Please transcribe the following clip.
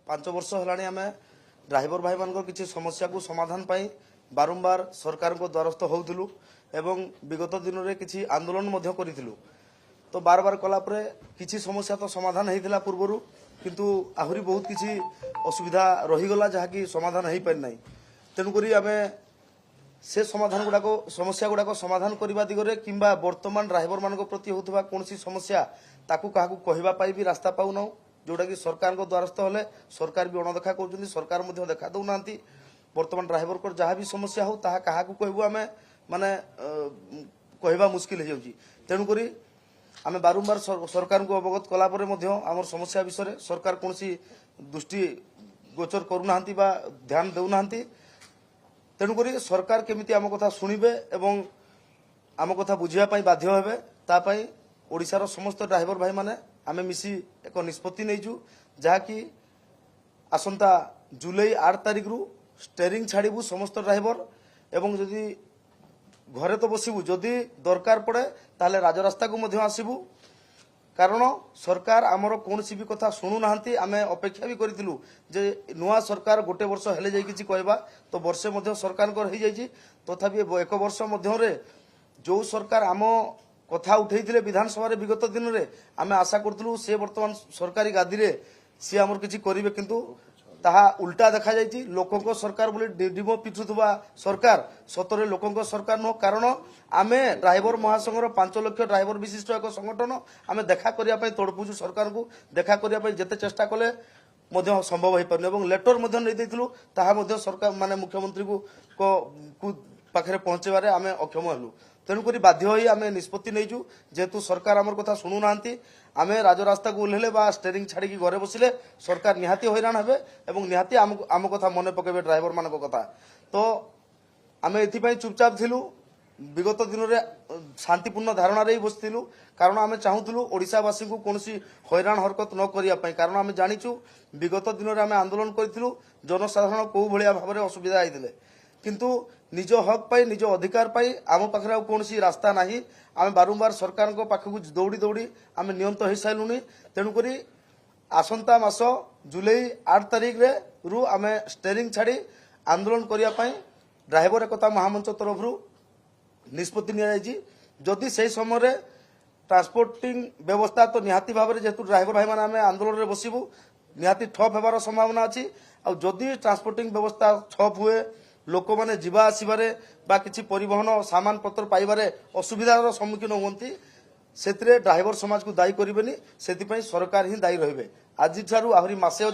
5 वर्ष हेलाणी आम ड्राइवर भाई मान किसी समस्या को समाधान पाई बारंबार सरकार को द्वारस्थ होउथिलु एवं विगत दिन में किसी आंदोलन करूँ तो बार बार कलापर किसी समस्या तो समाधान होता पूर्वर किंतु आहरी बहुत किसी असुविधा रहीगला जहाँकि समाधान हो पारि ना तेणुक आम से समाधान गुड़ाक समस्या गुड़ाक समाधान करने दिगरे कि बर्तमान ड्राइवर मान प्रति होता कौन समस्या ताकू क्या कहवाई भी रास्ता पाऊना जोटा कि सरकार द्वारस्थ हेले सरकार भी अणदेखा कर सरकार देखा दौना बर्तमान ड्राइवर को जहाँ भी समस्या हो ताहा क्या कहबू आम माने कहवा मुस्किल हो जाऊँगी तेणुक आम बारंबार सरकार को अवगत कलापर आम समस्या विषय सरकार कौन दृष्टि गोचर करूना ध्यान देना तेणुक सरकार केमिति आम कथा शुणवे एवं आम कथा बुझापी बाध्य हेबे तापाई ओडिशार समस्त ड्राइवर भाई माने आम मिसी एक निष्पत्ति नहींचु जहाँकि आसंता जुलाई 8 तारिख रु स्टेरिंग छाड़बू समस्त ड्राइवर एवं जदि घरे तो बसबू जदि दरकार पड़े ताले राजरास्ता को आसबू कारण सरकार आमर कौन भी कथा शुणुना आम अपेक्षा भी करूँ जे नुआ सरकार गोटे वर्ष हेले जाई किछि कहबा तो वर्षे सरकार हो जाइए तथापि एक वर्ष मध्य जो सरकार आम कथा उठे विधानसभा विगत दिन में आम आशा करूँ से बर्तमान सरकारी गादी में सी आमर किछि करिवे किंतु ताहा उल्टा देखा जाइए लोकों सरकार बोली डिमो पिछुवा सरकार सतरे लोकों सरकार नुह कारण आम ड्राइवर महासंघर 5 लाख ड्राइवर विशिष्ट एक संगठन आम देखा करने तड़पुचु सरकार को देखा करने जिते चेष्टा कले संभव हो पारे और लेटर नहीं ताहा सरकार माने मुख्यमंत्री को पाखे पहुंचेबारे आम अक्षम हेलु तेणुक बाध्य हो आम निष्पत्ति नहींचु जेहेतु सरकार आमर कथा शुणुना आम राजरास्ता को ओह्लेले स्टेरिंग छाड़ी घरे बसिले सरकार निहाती हैरान हेबे एवं निहाती आम कथा मन पकेबे ड्राइवर मान कथा तो आम एथिपाई चुपचाप थिलु विगत दिन में शांतिपूर्ण धारणा रे बसथिलु कारण आम चाहूलु ओडिशावासी को कौन हैरान हरकत न करने कारण आम जाचु विगत दिन में आम आंदोलन करूँ जनसाधारण कौ भाया भाव में असुविधा होते किंतु निज हक पाई निज अधिकार पाई आम पाखे कौन रास्ता ना आम बारंबार सरकार पाखक दौड़ी दौड़ी आम नियंत हो सारूँ तेणुक आसंता मास जुलाई 8 तारिख रु आम स्टेरिंग छाड़ी आंदोलन करने ड्राइवर एकता महामंच तरफ निष्पत्ति नि जदि से समय ट्रांसपोर्टिंग व्यवस्था तो निहाती भाव में जेहेतु ड्राइवर भाई मैंने आंदोलन में बसबू निहाती ठप होबार संभावना अच्छी आदि ट्रांसपोर्टिंग व्यवस्था ठप हुए लोक मैंने जीवा आसबारे बा किसी परिवहन सामान पत्र पाइबारे असुविधार सम्मुखीन होती से ड्राइवर समाज को दायी करेनि से सरकार ही दायी रही आज आहरी मासे